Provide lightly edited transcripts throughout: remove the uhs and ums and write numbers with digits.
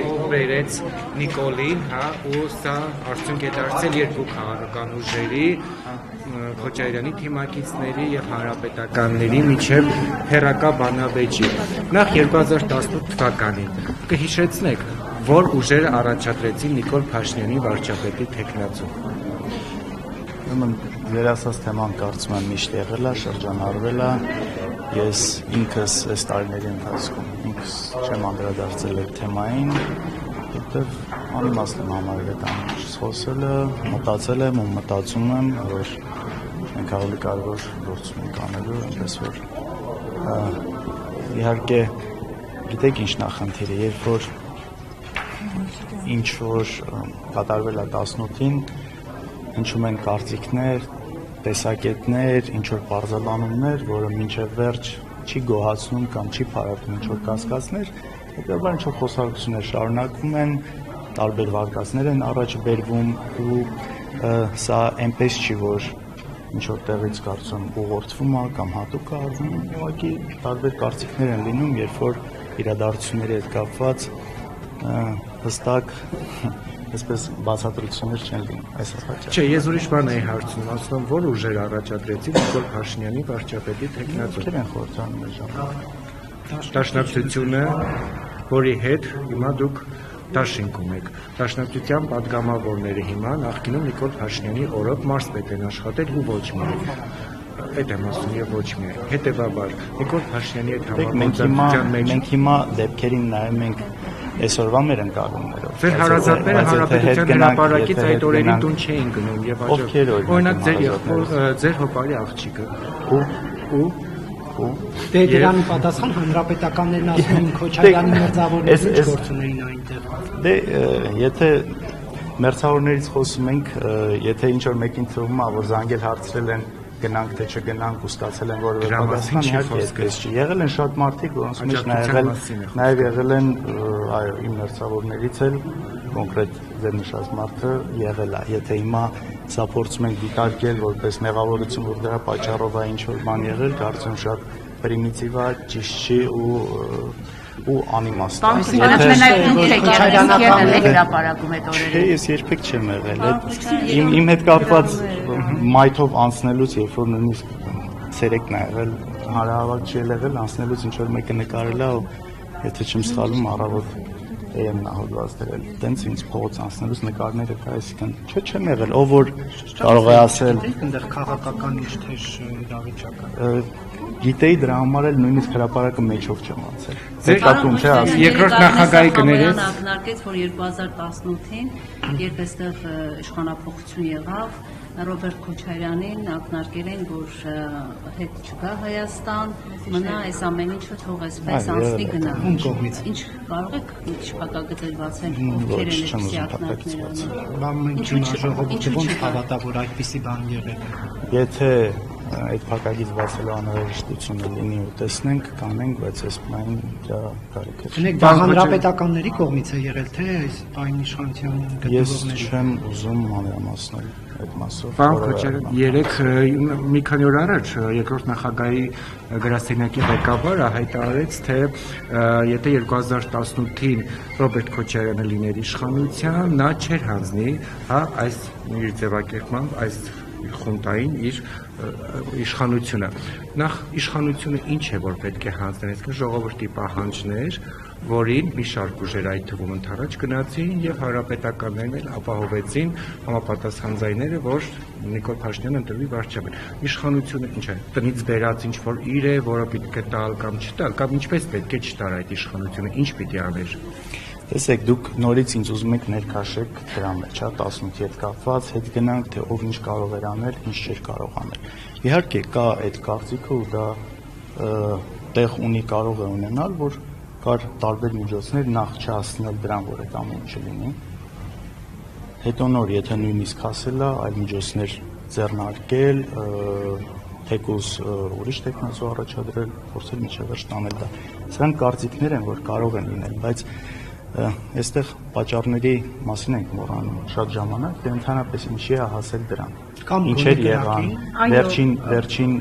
ով վերեց Նիկոլին, հա, ու սա արդյունք է դարձել երկու քաղաքական ուժերի, Քոչարյանի թիմակիցների եւ հանրապետականների միջև հերակա բանավեճի։ Նախ 2018 թվականին կհիշեցնեք, որ ուժերը առաջադրեցին Նիկոլ Փաշինյանի վարչապետի թեկնածու։ Ձեր ասած թեման կարծում եմ միշտ եղել է, շրջանառվել է, ես ինքս այս տարիների ընթացքում ինքս չեմ անդրադարձել այդ թեմային, որտեղ անիմաստ եմ համարել այդ ամենից խոսելը, մտածել եմ ու մտածում եմ, որ մենք ավելի կարևոր գործում ենք անելու, այնպես որ իհարկե գիտեք ինչ նախնդիրը, երբ որ ինչ որ կատարվել է 18-ին, հնչում են կարծիքներ, տեսակետներ, ինչ-որ պարզաբանումներ, որը մինչև վերջ չի գոհացնում կամ չի փարատում ինչ-որ կասկածներ, հետևաբար ինչ-որ խոսակցություններ շարունակվում են, տարբեր վարկածներ են առաջ բերվում ու սա այնպես չի, որ ինչ-որ տեղից կարծում ուղղորդվում է կամ հատուկ է արվում, ուղղակի տարբեր կարծիքներ են լինում, երբ որ իրադարձությունների հետ կապված հստակ այսպես բացատրություններ չեն լինում, այս է պատճառը։ Չէ, ես ուրիշ բան էի հարցնում, ասում եմ, որ ուժեր առաջադրեցին Նիկոլ Փաշինյանի վարչապետի թեկնածու։ Ովքեր են խորհրդանում այս ժամանակ։ Դաշնակցությունը, որի հետ հիմա դուք դաշինքում եք։ Դաշնակցության պատգամավորները հիմա նախկինում Նիկոլ Փաշինյանի օրոք մարզպետ են աշխատել ու ոչ միայն։ Այդ եմ ասում եւ ոչ միայն։ Հետևաբար Նիկոլ Փաշինյանի հետ համագործակցության մեջ մենք հիմա դեպքերին նայում ենք այսօրվա մեր ընկալումներով։ Ձեր հարազատները հանրապետության հրապարակից այդ օրերին տուն չէին գնում եւ օրինակ ձեր հոպարի աղջիկը ու Դե դրան պատասխան հանրապետականներն ասում են Քոչարյանի մերձավորների ինչ գործ ունեին այնտեղ։ Դե եթե մերձավորներից խոսում ենք, եթե ինչ որ մեկին թվում է, որ զանգել հարցրել են գնանք թե չգնանք ու ստացել են որևէ պատասխան, իհարկե այդպես չի։ Եղել են շատ մարդիկ, որոնց մեջ նաև եղել են, այո, իմ մերձավորներից էլ կոնկրետ ձեր նշած մարդը եղել է։ Եթե հիմա սա փորձում ենք դիտարկել որպես մեղավորություն, որ դրա պատճառով է ինչ որ բան եղել, կարծում շատ պրիմիտիվ է, ճիշտ չի ու անիմաստ է։ Չէ, ես երբեք չեմ եղել, իմ հետ կապված մայթով անցնելուց, երբ որ նույնիսկ ցերեկն է եղել, հանրահավաք չի եղել, անցնելուց ինչ որ մեկը նկարել է, եթե չեմ սխալվում, առավոտ եմ նահատված դրել, տենց ինձ փողոց անցնելուց նկարները կա, այսինքն չեմ եղել, ով որ կարող է ասել այնտեղ քաղաքական ինչ թեժ իրավիճակը գիտեի դրա համար էլ նույնիսկ հրապարակը մեջով չեմ անցել։ Ձեր կապում չէ ասում։ Երկրորդ նախագահի կներես ակնարկեց, որ 2018-ին, երբ այստեղ իշխանափոխություն եղավ, Ռոբերտ Քոչարյանին ակնարկել են, որ հետ չգա Հայաստան, մնա այս ամեն ինչը թող այսպես անցնի գնա։ Ում կողմից։ Ինչ կարող եք շփակագծեր բացել, ովքեր են այսպիսի ակնարկները։ Բան մենք ժողովուրդը ոնց հավատա, որ այդպիսի բան եղել է։ Եթե այդ փակագից բացելու անհրաժեշտությունը լինի ու տեսնենք, կանենք, բայց այս պայն դա կարիք է։ Ունեք դա հանրապետականների կողմից է եղել, թե այս պայն իշխանության գտնողների։ Ես չեմ ուզում մանրամասնել այդ մասով։ Պարոն Քոչարյան, երեք մի քանի օր առաջ երկրորդ նախագահի գրասենյակի ղեկավարը հայտարարեց, թե եթե 2018-ին Ռոբերտ Քոչարյանը լիներ իշխանության, նա չէր հանձնի, հա, այս իր ձևակերպմամբ, այս խունտային իր իշխանությունը։ Նախ իշխանությունը ինչ է, որ պետք է հանձնել, այսինքն ժողովրդի պահանջներ, որին մի շարք ուժեր այդ թվում ընդառաջ գնացին եւ հանրապետականներն էլ ապահովեցին համապատասխան ձայները, որ Նիկոլ Փաշինյանը ընտրվի վարչապետ։ Իշխանությունը ինչ է, տնից բերած ինչ որ իր է, որը պետք է տալ կամ չտալ, կամ ինչպես պետք է չտար այդ իշխանությունը, ինչ պիտի աներ։ Տեսեք, դուք նորից ինձ ուզում եք ներքաշեք դրա մեջ, հա, 18-ի հետ կապված, հետ գնանք, թե ով ինչ կարող էր անել, ինչ չէր կարող անել։ Իհարկե կա այդ կարծիքը ու դա տեղ ունի, կարող է ունենալ, որ կար տարբեր միջոցներ նախ չհասցնել դրան, որ այդ ամեն ինչը լինի։ Հետո նոր, եթե նույնիսկ հասել է, այլ միջոցներ ձեռնարկել, թեկուզ ուրիշ տեխնացու առաջադրել, փորձել միջև վերջ տանել դա։ Սրանք կարծիքներ են, որ կարող են լինել, բայց այստեղ պատճառների մասին ենք մոռանում շատ ժամանակ, դե ընդհանրապես ինչի է հասել դրան։ Ինչեր եղան, վերջին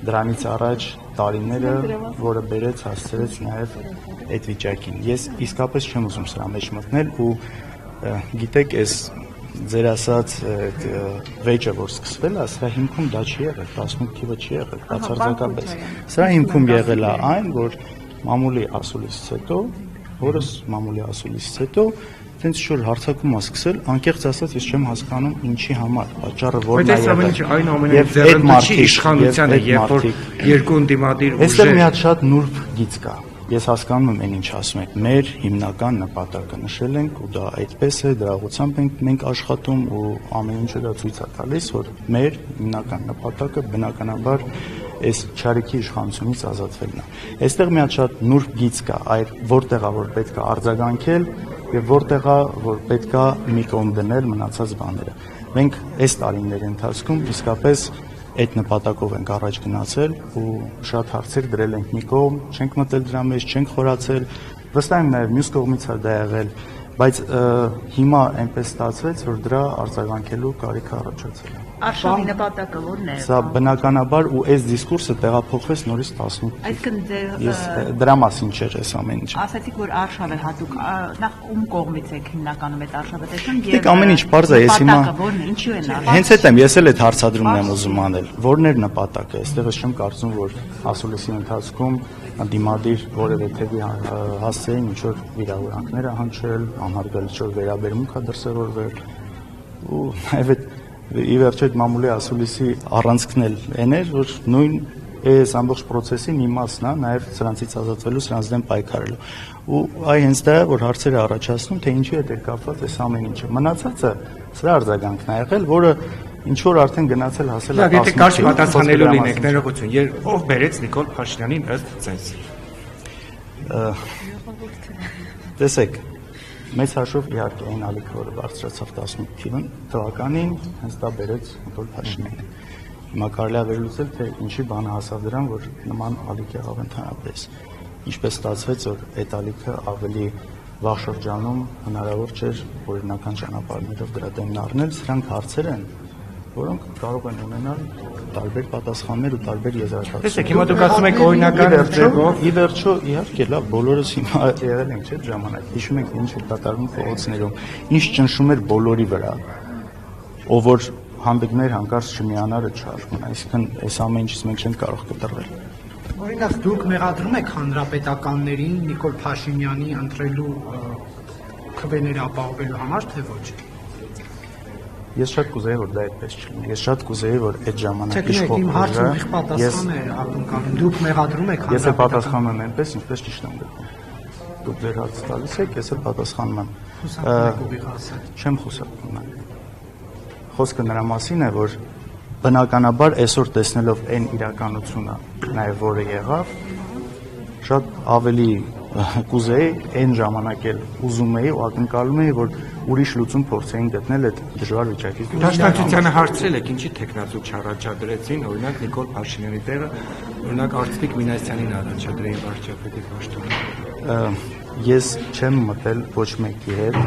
դրանից առաջ տարիները, որը բերեց հասցրեց նաև այդ վիճակին։ Ես իսկապես չեմ ուզում սրա մեջ մտնել ու գիտեք, այս ձեր ասած վեճը, որ սկսվել է, սրա հիմքում դա չի եղել, 18 թիվը չի եղել, բացարձակապես։ Սրա հիմքում եղել է այն, որ մամուլի ասուլիսից հետո, որս մամուլի ասուլիսից հետո Տենց շուտ հարցակում է սկսել, անկեղծ ասած ես չեմ հասկանում ինչի համար, պատճառը որն է եղել։ Այն ամենից ձեռնտու իշխանությանը, երբ որ երկու ընդդիմադիր ուժեր։ Այստեղ մի հատ շատ նուրբ գիծ կա։ Ես հասկանում եմ այն ինչ ասում եք։ Մեր հիմնական նպատակը նշել ենք ու դա այդպես է, դրաղությամբ մենք աշխատում ու ամեն ինչը դա ցույց է տալիս, որ մեր հիմնական նպատակը բնականաբար այս չարիքի իշխանությունից ազատվելն է։ Այստեղ մի հատ շատ նուրբ գիծ կա, այլ որտեղա որ պետք է արձագանքել եւ որտեղա որ պետք է մի կողմ դնել մնացած բաները։ Մենք այս տարիների ընթացքում իսկապես այդ նպատակով ենք առաջ գնացել ու շատ հարցեր դրել ենք մի կողմ, չենք մտել դրա մեջ, չենք խորացել, վստահ եմ նաև մյուս կողմից է դա եղել, բայց հիմա այնպես ստացվեց, որ դրա արձագանքելու կարիք առաջացել է։ Արշավի նպատակը ո՞րն է։ Սա բնականաբար ու այս դիսկուրսը տեղափոխվեց նորից 18։ Այսինքն ես դրա մասին չէր այս ամեն ինչը։ Ասացիք, որ արշավը հատուկ նախ ում կողմից եք հիմնականում այդ արշավը տեսնում եւ ամեն ինչ բարձ է, ես հիմա ո՞րն է, ինչու են արշավը։ Հենց այդ եմ, ես էլ այդ հարցադրումն եմ ուզում անել։ Ո՞րն էր նպատակը։ Այստեղ ես չեմ կարծում, որ ասուլիսի ընթացքում դիմադիր որևէ թևի հասցեին ինչ որ վիրավորանքներ հնչել, անհարգալի ինչ որ վերաբերմունք է դրսևորվել ու նաև այդ ի վերջո այդ մամուլի ասուլիսի առանցքն էլ այն էր, որ նույն այս ամբողջ process-ի մի մասն է, նաև սրանցից ազատվելու, սրանց դեմ պայքարելու։ Ու այ հենց դա է, որ հարցերը առաջացնում, թե ինչու է դեր կապված այս ամեն ինչը։ Մնացածը սրա արձագանքն է եղել, որը ինչ որ արդեն գնացել հասել է 18-ին։ Եթե կարճ պատասխանելու լինեք, ներողություն, ով բերեց Նիկոլ Փաշինյանին ըստ ձեզ։ Տեսեք, մեծ հաշվով իհարկե այն ալիքը, որը բարձրացավ 18 թվականին, հենց դա բերեց Նիկոլ Փաշինյանին։ Հիմա կարելի է վերլուծել, թե ինչի բանը հասավ դրան, որ նման ալիք եղավ ընդհանրապես։ Ինչպես ստացվեց, որ այդ ալիքը ավելի վաղ շրջանում հնարավոր չէր օրինական ճանապարհներով դրա դեմն առնել, սրանք հարցեր են, որոնք կարող են ունենալ տարբեր պատասխաններ ու տարբեր եզրակացություններ։ Տեսեք, հիմա դուք ասում եք օրինական ձևով, ի վերջո, իհարկե, լավ, բոլորս հիմա եղել ենք, չէ՞, ժամանակ։ Հիշում ենք ինչ էր կատարվում փողոցներում, ինչ ճնշում էր բոլորի վրա, ով որ հանդգներ հանկարծ չմիանալը չարվում, այսինքն այս ամեն ինչից մենք չենք կարող կտրվել։ Օրինակ դուք մեղադրում եք հանրապետականներին Նիկոլ Փաշինյանի ընտրելու քվեները ապահովելու համար, թե ոչ։ Ես շատ կուզեի, որ դա այդպես չլինի։ Ես շատ կուզեի, որ այդ ժամանակ իշխող իմ հարցը ուղիղ պատասխան է ակնկալում։ Դուք մեղադրում եք Ես էլ պատասխանում եմ այնպես, ինչպես ճիշտ եմ գտնում։ Դուք ձեր հարցը տալիս եք, ես էլ պատասխանում եմ։ Չեմ խուսափում։ Խոսքը նրա մասին է, որ բնականաբար այսօր տեսնելով այն իրականությունը, նաև որը եղավ, շատ ավելի կուզեի այն ժամանակ էլ ուզում էի ու ակնկալում էի, որ ուրիշ լուծում փորձեին գտնել այդ դժվար վիճակից։ Դաշնակցությանը հարցրել եք, ինչի տեխնացու չառաջադրեցին, օրինակ Նիկոլ Փաշինյանի տեղը, օրինակ Արծվիկ Մինասյանին առաջադրեին վարչապետի պաշտոնը։ Ես չեմ մտել ոչ մեկի հետ,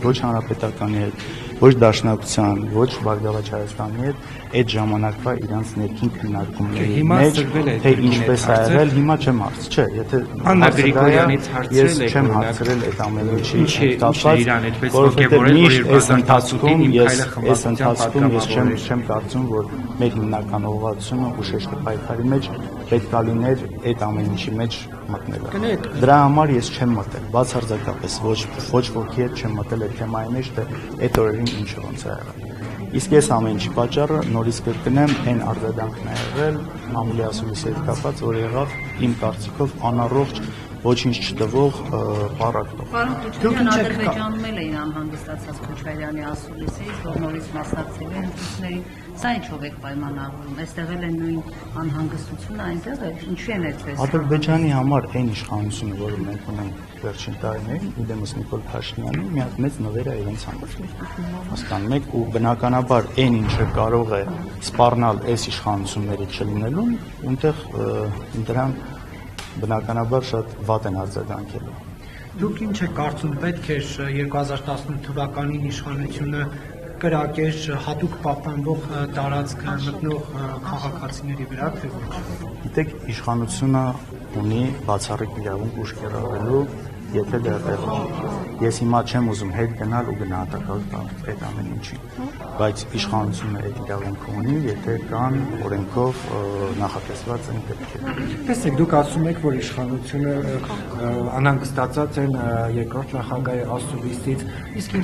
ոչ հանրապետականի հետ, ոչ դաշնակցության, ոչ Բարգավաճ Հայաստանի հետ այդ ժամանակվա իրանց ներքին քննարկումների մեջ, թե ինչպես է եղել, հիմա չեմ հարց, չէ, եթե Աննա Գրիգորյանից հարցրել եք, չեմ հարցրել այդ ամեն ինչի կապված, իրան այդպես ոգևորել, որ իր ընթացքում ես չեմ կարծում, որ մեր հիմնական ուղղվածությունը ուշեշտի պայքարի մեջ պետք է լիներ այդ ամեն ինչի մեջ մտնելը։ Դրա համար ես չեմ մտել, բացարձակապես ոչ ոքի հետ չեմ մտել այդ թեմայի մեջ, թե այդ օրերին ինչը ոնց է եղել։ Իսկ ես ամեն ինչի պատճառը նորից կրկնեմ, այն արձագանքն է եղել մամուլի ասուլիսի հետ կապված, որ եղավ իմ կարծիքով անառողջ, ոչինչ չտվող պարակտով։ Պարոն Քոչարյան, Ադրբեջանում էլ էին անհանգստացած Քոչարյանի ասուլիսից, որ նորից մասնակցել են ընտրություններին։ Սա ինչով եք պայմանավորում։ Այստեղ էլ է նույն անհանգստությունը այնտեղ է։ Ինչու են այդպես։ Ադրբեջանի համար այն իշխանությունը, որը մենք ունենք վերջին տարիներին, իդեմս Նիկոլ Փաշինյանի մի հատ մեծ նվեր է իրենց համար։ Հասկանում եք, ու բնականաբար այն ինչը կարող է սպառնալ այս իշխանությունների չլինելուն, այնտեղ դրան բնականաբար շատ վատ են արձագանքելու։ Դուք ինչ եք կարծում, պետք է 2018 թվականին իշխանությունը կրակեր հատուկ պահպանվող տարածք մտնող քաղաքացիների վրա, թե ոչ։ Գիտեք, իշխանությունը ունի բացառիկ իրավունք ուժ կիրառելու, եթե դա տեղադրվի։ Ես հիմա չեմ ուզում հետ գնալ ու գնահատակալ տալ այդ ամեն ինչին, բայց իշխանությունը այդ իրավունքը ունի, եթե կան օրենքով նախատեսված այն դեպքեր։ Տեսեք, դուք ասում եք, որ իշխանությունը անհանգստացած են երկրորդ նախագահի ասուլիսից, իսկ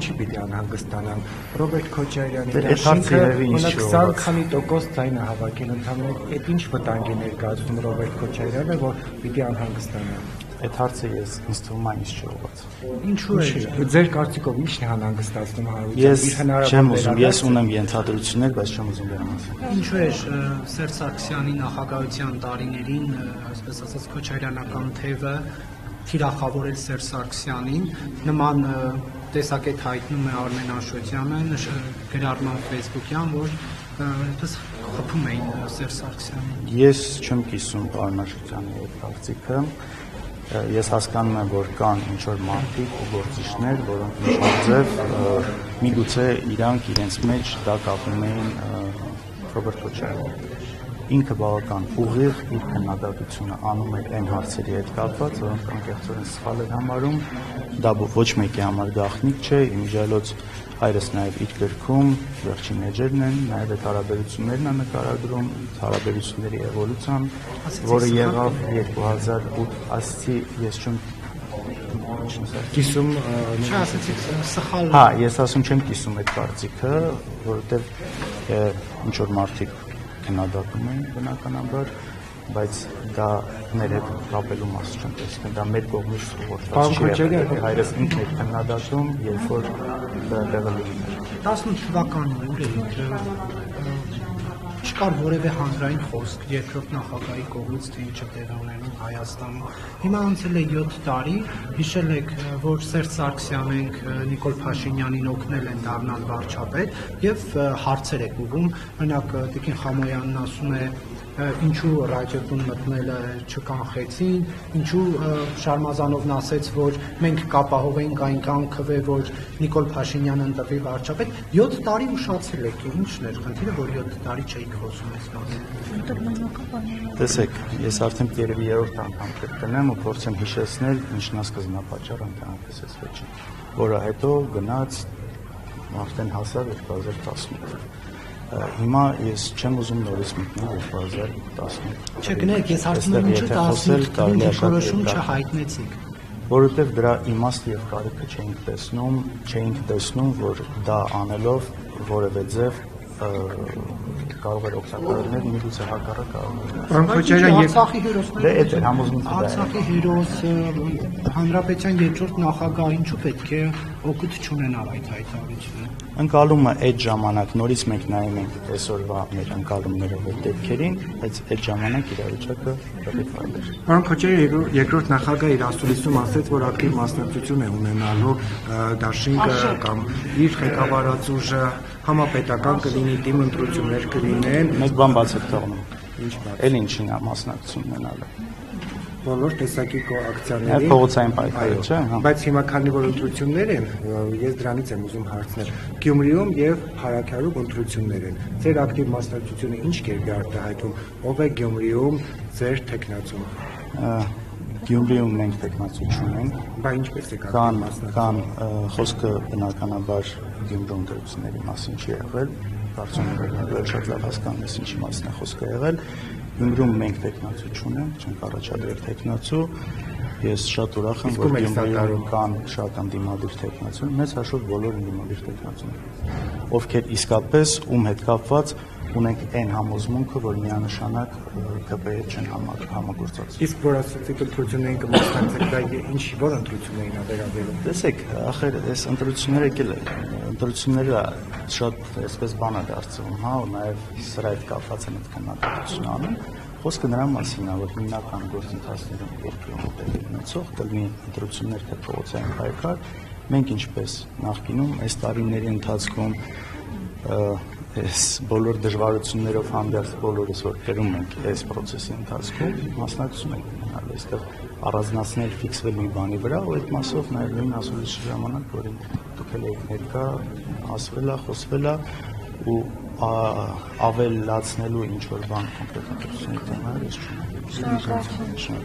ինչի պիտի անհանգստանան։ Ռոբերտ Քոչարյանի դաշինքը 20 քանի տոկոս ձայն է հավաքել ընդհանուր, այդ ինչ վտանգ է ներկայացնում Ռոբերտ Քոչարյանը, որ պիտի անհանգստանա։ Այդ հարցը ինձ թվում է ինձ չողված։ Ինչու է։ Ձեր կարծիքով ի՞նչն է անհանգստացնում հարություն։ Ես չեմ ուզում, ես ունեմ ենթադրություններ, բայց չեմ ուզում դրանց ասել։ Ինչու է Սերժ Սարգսյանի նախագահության տարիներին, այսպես ասած, քոչարյանական թևը թիրախավորել Սերժ Սարգսյանին, նման տեսակետ հայտնում է Արմեն Աշոտյանը, գրառման Facebook-յան, որ այդպես խփում էին Սերժ Սարգսյանին։ Ես չեմ կիսում Արմեն Աշոտյանի այդ կարծիքը։ Ես հասկանում եմ, որ կան ինչ-որ մարդիկ ու գործիչներ, որոնք ինչ-որ ձև միգուցե իրանք իրենց մեջ դա կապում էին Ռոբերտ Քոչարյանին։ Ինքը բավական ուղիղ իր քննադատությունը անում էր այն հարցերի հետ կապված, որոնք անկեղծորեն սխալ էր համարում, դա ոչ մեկի համար գաղտնիք չէ, իմիջիալոց հայրս նաև իր գրքում վերջին էջերն են, նաև այդ հարաբերություններն է նկարագրում, հարաբերությունների էվոլյուցիան, որը եղավ 2008, ասացի, ես չեմ կիսում Չասեցիք սխալ։ Հա, ես ասում չեմ կիսում այդ կարծիքը, որովհետև ինչ-որ մարդիկ քննադատում են բնականաբար, բայց դա մեր հետ կապելու մաս չեմ տեսնում, դա մեր կողմից ուղղված չի։ Հայրս ինքն էր քննադատում, երբ որ դա տեղը լիներ։ 18 թվականին ուր չկար որևէ հանրային խոսք երկրորդ նախագահի կողմից, թե ինչը տեղ ունենում Հայաստանում։ Հիմա անցել է 7 տարի, հիշել եք, որ Սերժ Սարգսյանենք Նիկոլ Փաշինյանին օգնել են դառնալ վարչապետ եւ հարցեր եք ուղում, օրինակ Տիկին Խամոյանն ասում է ինչու ռադիոտուն մտնելը չկանխեցին, ինչու Շարմազանովն ասեց, որ մենք կապահովենք այնքան քվե, որ Նիկոլ Փաշինյանը ընտրվի վարչապետ, 7 տարի ուշացել եք, ինչն էր խնդիրը, որ 7 տարի չէիք խոսում այս մասին։ Տեսեք, ես արդեն երևի երրորդ անգամ կրկնեմ ու փորձեմ հիշեցնել, ինչն է սկզբնապատճառը ընդհանրապես այս վերջին, որը հետո գնաց արդեն հասավ 2018։ Հիմա ես չեմ ուզում նորից մտնել 2018։ Չէ, գնահեք, ես հարցնում եմ ինչու 18 թվականին դիրքորոշում չհայտնեցիք։ Որովհետև դրա իմաստը եւ կարիքը չէինք տեսնում, որ դա անելով որևէ ձև կարող էր օգտակարել միգուցե հակառակ Արցախի հերոսները։ Դե այդ է համոզմունքը։ Արցախի հերոս հանրապետության երկրորդ նախագահ ինչու պետք է օգուտ չունենար այդ հայտարարությունը։ Ընկալումը այդ ժամանակ նորից մենք նայում ենք այսօրվա մեր ընկալումները եւ դեպքերին, բայց այդ ժամանակ իրավիճակը դեպքայր էր։ Պարոն Քոչարյանը երկրորդ նախագահը իր ասուլիսում ասաց, որ ակտիվ մասնակցություն է ունենալու դաշինքը կամ իր ղեկավարած ուժը համապետական կլինի, թիմ ընտրություններ կլինեն։ Մեկ բան բաց է թողնում։ Ինչ բան։ Էլ ինչին է մասնակցություն ունենալը։ Բոլոր տեսակի ակցիաների փողոցային պայքարը, չէ՞։ Բայց հիմա քանի որ ընտրություններ են, ես դրանից եմ ուզում հարցնել։ Գյումրիում եւ Հարաքյարում ընտրություններ են։ Ձեր ակտիվ մասնակցությունը ինչ կերպ է արտահայտվում։ Ով է Գյումրիում ձեր տեխնացուն։ Գյումրիում մենք տեխնացու չունենք։ Բա ինչպես է ակտիվ մասնակցությունը։ Կան խոսքը բնականաբար Գյումրու ընտրությունների մասին չի եղել։ Կարծում եմ որ շատ լավ հասկանում ես ինչի մասին է խոսքը եղել։ Գյումրիում մենք տեխնացու չունենք, չենք առաջադրել տեխնացու։ Ես շատ ուրախ եմ, որ Գյումրիում կան շատ անդիմադիր տեխնացու, մեծ հաշվով բոլոր անդիմադիր տեխնացուներ, ովքեր իսկապես ում հետ կապված ունենք այն համոզմունքը, որ միանշանակ ԿՊ-ը չեն համագործակցում։ Իսկ որ ասացիք ընտրություններին կմասնակցեք, դա ինչի որ ընտրություններին է վերաբերում։ Տեսեք, ախր այս ընտրությունները եկել են։ Ընտրությունները շատ այսպես բան է դարձվում, հա, ու նաև սրա հետ կապված են այդ քննադատությունը անում։ Խոսքը նրա մասին է, որ հիմնական գործընթացներում երկրում տեղի ունեցող կլինի ընտրություններ թե փողոցային պայքար։ Մենք ինչպես նախկինում այս տարիների ընթացքում այս բոլոր դժվարություններով հանդերձ բոլորս որ կերում ենք այս process-ի ընթացքում մասնակցում ենք ունենալ, այստեղ առանձնացնել ֆիքսվել մի բանի վրա, ու այդ մասով նաև նույն ասուլիսի ժամանակ, որին դուք էլ եք ներկա, ասվել է, խոսվել է ու ավելացնելու ինչ որ բան կոնկրետացնի տանալ, ես չունեմ։ Շնորհակալություն։